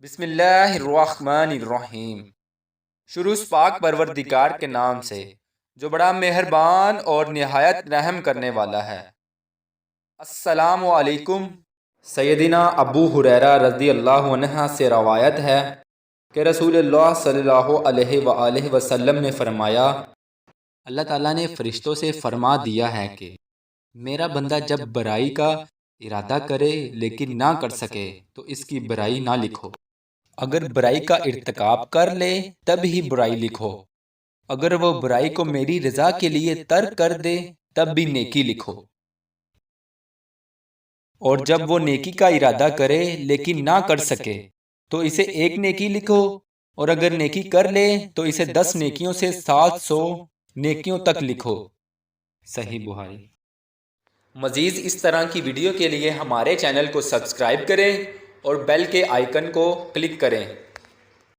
بسم اللہ الرحمن الرحیم۔ شروع اس پاک پروردگار کے نام سے جو بڑا مہربان اور نہایت رحم کرنے والا ہے۔ السلام علیکم۔ سیدنا ابو ہریرہ رضی اللہ عنہ سے روایت ہے کہ رسول اللہ صلی اللہ علیہ وآلہ وسلم نے فرمایا، اللہ تعالیٰ نے فرشتوں سے فرما دیا ہے کہ میرا بندہ جب برائی کا ارادہ کرے لیکن نہ کر سکے تو اس کی برائی نہ لکھو، اگر برائی کا ارتکاب کر لے تب ہی برائی لکھو، اگر وہ برائی کو میری رضا کے لیے ترک کر دے تب بھی نیکی لکھو، اور جب وہ نیکی کا ارادہ کرے لیکن نہ کر سکے تو اسے ایک نیکی لکھو، اور اگر نیکی کر لے تو اسے 10 نیکیوں سے 700 نیکیوں تک لکھو۔ صحیح بخاری۔ مزید اس طرح کی ویڈیو کے لیے ہمارے چینل کو سبسکرائب کریں اور بیل کے آئیکن کو کلک کریں۔